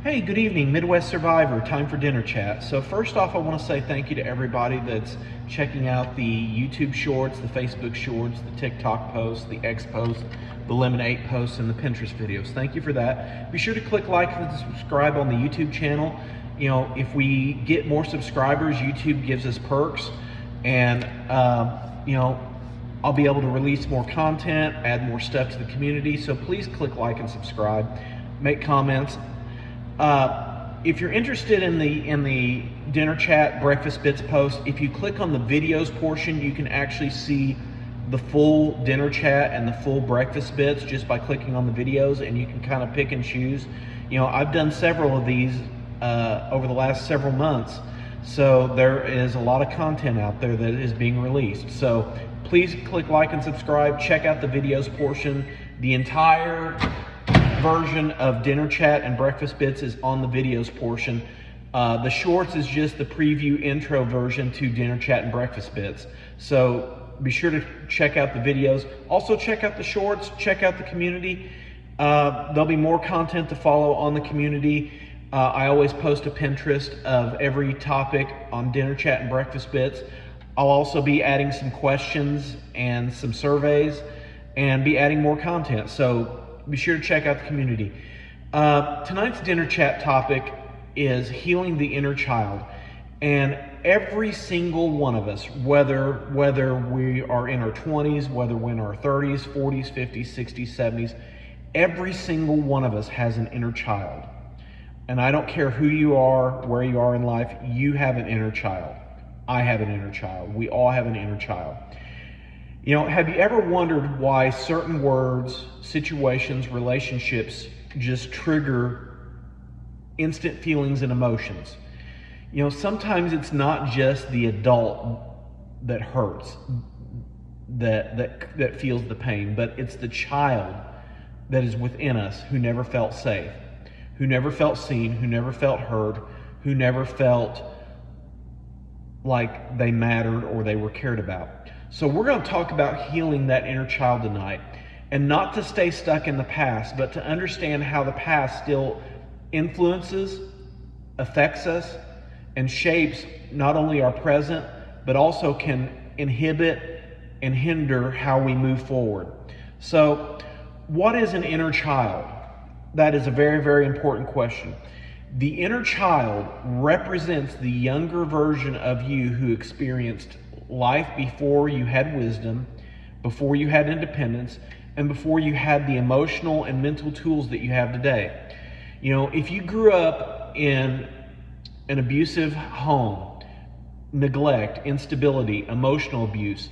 Hey, good evening, Midwest Survivor, time for dinner chat. So first off, I want to say thank you to everybody that's checking out the YouTube shorts, the Facebook shorts, the TikTok posts, the X posts, the Lemon 8 posts, and the Pinterest videos. Thank you for that. Be sure to click like and subscribe on the YouTube channel. You know, if we get more subscribers, YouTube gives us perks, and you know, I'll be able to release more content, add more stuff to the community. So please click like and subscribe, make comments. If you're interested in the dinner chat breakfast bits post, if you click on the videos portion, you can actually see the full dinner chat and the full breakfast bits just by clicking on the videos, and you can kind of pick and choose. You know, I've done several of these over the last several months, so there is a lot of content out there that is being released. So please click like and subscribe. Check out the videos portion. The entire version of dinner chat and breakfast bits is on the videos portion. The shorts is just the preview intro version to dinner chat and breakfast bits. So be sure to check out the videos. Also check out the shorts, check out the community. There'll be more content to follow on the community. I always post a Pinterest of every topic on dinner chat and breakfast bits. I'll also be adding some questions and some surveys and be adding more content. So be sure to check out the community. Tonight's dinner chat topic is healing the inner child. And every single one of us, whether we are in our 20s, whether we're in our 30s, 40s, 50s, 60s, 70s, every single one of us has an inner child. And I don't care who you are, where you are in life, you have an inner child. I have an inner child. We all have an inner child. You know, have you ever wondered why certain words, situations, relationships just trigger instant feelings and emotions? You know, sometimes it's not just the adult that hurts, that feels the pain, but it's the child that is within us who never felt safe, who never felt seen, who never felt heard, who never felt like they mattered or they were cared about. So we're going to talk about healing that inner child tonight, and not to stay stuck in the past, but to understand how the past still influences, affects us, and shapes not only our present, but also can inhibit and hinder how we move forward. So what is an inner child? That is a very, very important question. The inner child represents the younger version of you who experienced life before you had wisdom, before you had independence, and before you had the emotional and mental tools that you have today. You know, if you grew up in an abusive home, neglect, instability, emotional abuse,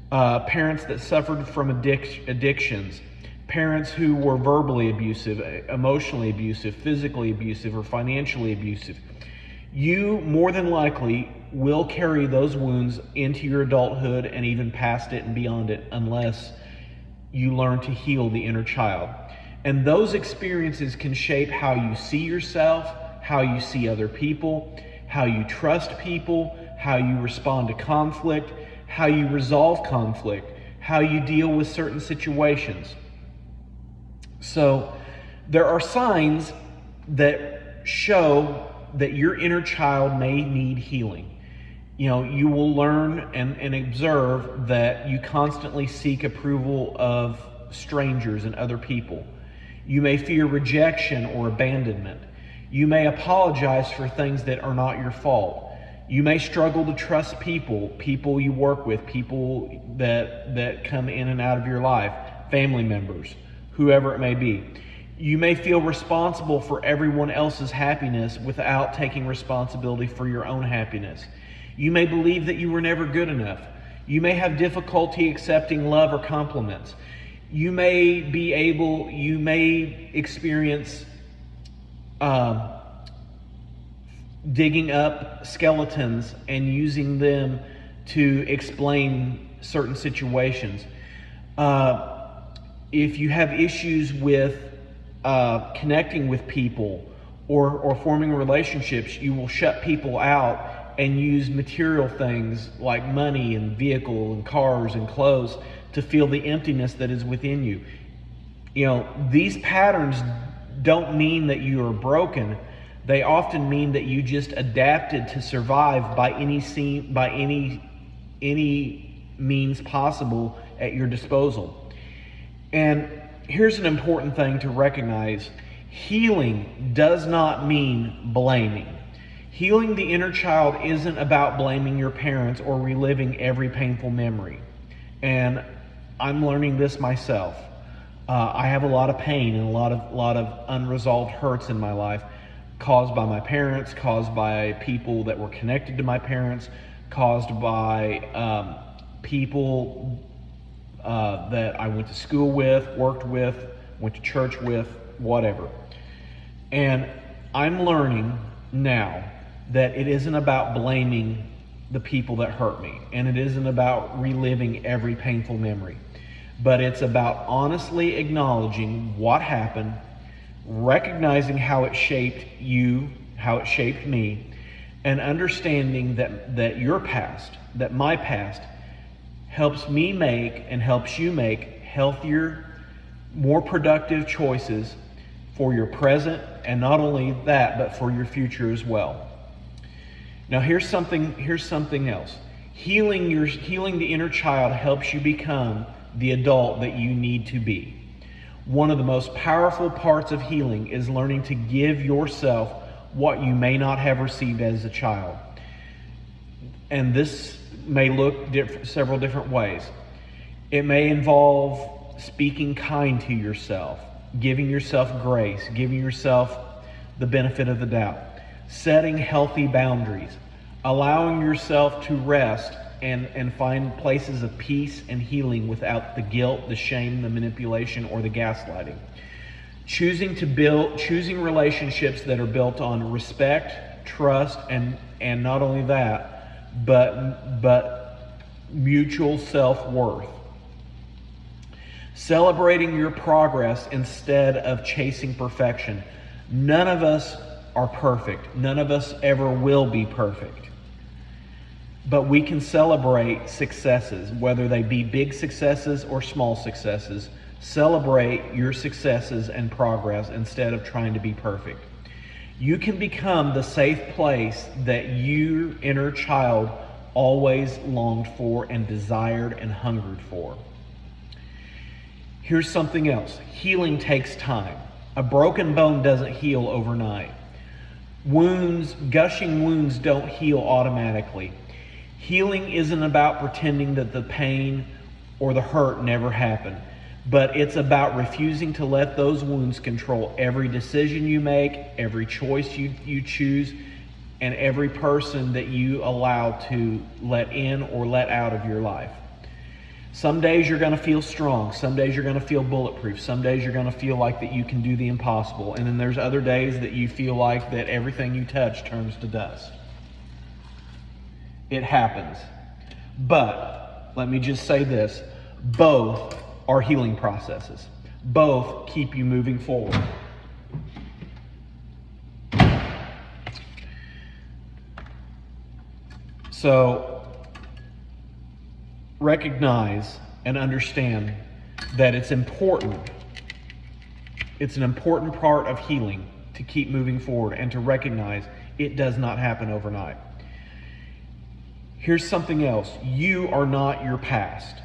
parents that suffered from addictions, parents who were verbally abusive, emotionally abusive, physically abusive, or financially abusive, you more than likely will carry those wounds into your adulthood and even past it and beyond it, unless you learn to heal the inner child. And those experiences can shape how you see yourself, how you see other people, how you trust people, how you respond to conflict, how you resolve conflict, how you deal with certain situations. So there are signs that show that your inner child may need healing. You know, you will learn and observe that you constantly seek approval of strangers and other people. You may fear rejection or abandonment. You may apologize for things that are not your fault. You may struggle to trust people you work with, people that come in and out of your life, family members, whoever it may be. You may feel responsible for everyone else's happiness without taking responsibility for your own happiness. You may believe that you were never good enough. You may have difficulty accepting love or compliments. You may experience digging up skeletons and using them to explain certain situations. If you have issues with connecting with people or forming relationships, you will shut people out and use material things like money and vehicle and cars and clothes to feel the emptiness that is within you. You know, these patterns don't mean that you are broken, They often mean that you just adapted to survive by any means possible at your disposal. And here's an important thing to recognize. Healing does not mean blaming. Healing the inner child isn't about blaming your parents or reliving every painful memory. And I'm learning this myself. I have a lot of pain and a lot of unresolved hurts in my life, caused by my parents, caused by people that were connected to my parents, caused by people that I went to school with, worked with, went to church with, whatever. And I'm learning now that it isn't about blaming the people that hurt me, and it isn't about reliving every painful memory, but it's about honestly acknowledging what happened, recognizing how it shaped you, how it shaped me, and understanding that your past, that my past, helps me make and helps you make healthier, more productive choices for your present, and not only that, but for your future as well. Now here's something else. Healing the inner child helps you become the adult that you need to be. One of the most powerful parts of healing is learning to give yourself what you may not have received as a child. And this may look several different ways. It may involve speaking kind to yourself, giving yourself grace, giving yourself the benefit of the doubt, setting healthy boundaries, allowing yourself to rest and find places of peace and healing without the guilt, the shame, the manipulation, or the gaslighting. Choosing relationships that are built on respect, trust, and not only that, but mutual self-worth. Celebrating your progress instead of chasing perfection. None of us are perfect. None of us ever will be perfect. But we can celebrate successes, whether they be big successes or small successes. Celebrate your successes and progress instead of trying to be perfect. You can become the safe place that your inner child always longed for and desired and hungered for. Here's something else. Healing takes time. A broken bone doesn't heal overnight. Gushing wounds don't heal automatically. Healing isn't about pretending that the pain or the hurt never happened, but it's about refusing to let those wounds control every decision you make, every choice you choose, and every person that you allow to let in or let out of your life. Some days you're going to feel strong. Some days you're going to feel bulletproof. Some days you're going to feel like that you can do the impossible. And then there's other days that you feel like that everything you touch turns to dust. It happens. But let me just say this. Both are healing processes. Both keep you moving forward. So recognize and understand that it's important. It's an important part of healing to keep moving forward and to recognize it does not happen overnight. Here's something else. You are not your past.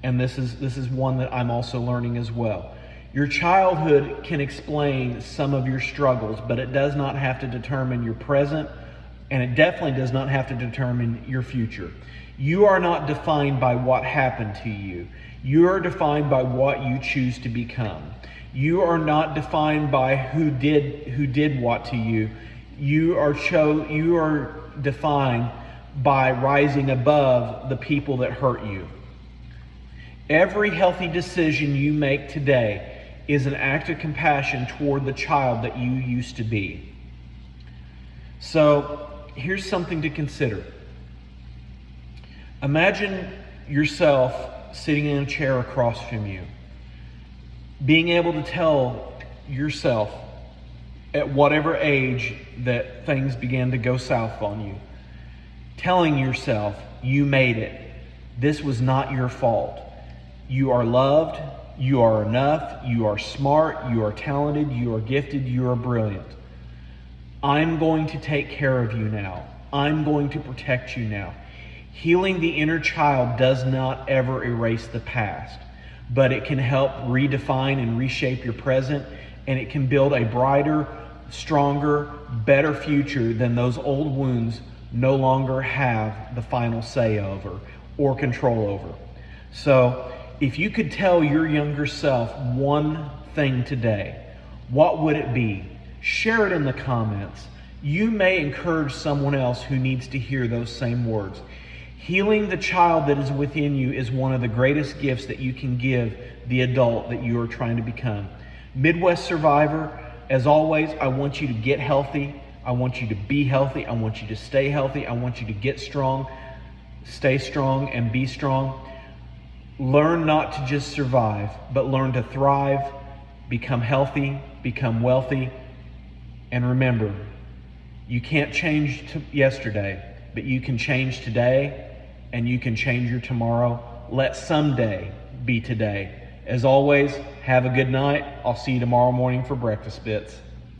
And this is one that I'm also learning as well. Your childhood can explain some of your struggles, but it does not have to determine your present, and it definitely does not have to determine your future. You are not defined by what happened to you. You are defined by what you choose to become. You are not defined by who did what to you. You are defined by rising above the people that hurt you. Every healthy decision you make today is an act of compassion toward the child that you used to be. So here's something to consider. Imagine yourself sitting in a chair across from you, being able to tell yourself at whatever age that things began to go south on you, telling yourself you made it. This was not your fault. You are loved. You are enough. You are smart. You are talented. You are gifted. You are brilliant. I'm going to take care of you now. I'm going to protect you now. Healing the inner child does not ever erase the past, but it can help redefine and reshape your present, and it can build a brighter, stronger, better future than those old wounds no longer have the final say over or control over. So, if you could tell your younger self one thing today, what would it be? Share it in the comments. You may encourage someone else who needs to hear those same words. Healing the child that is within you is one of the greatest gifts that you can give the adult that you are trying to become. Midwest Survivor, as always, I want you to get healthy. I want you to be healthy. I want you to stay healthy. I want you to get strong, stay strong, and be strong. Learn not to just survive, but learn to thrive, become healthy, become wealthy. And remember, you can't change yesterday, but you can change today, and you can change your tomorrow. Let someday be today. As always, have a good night. I'll see you tomorrow morning for Breakfast Bits.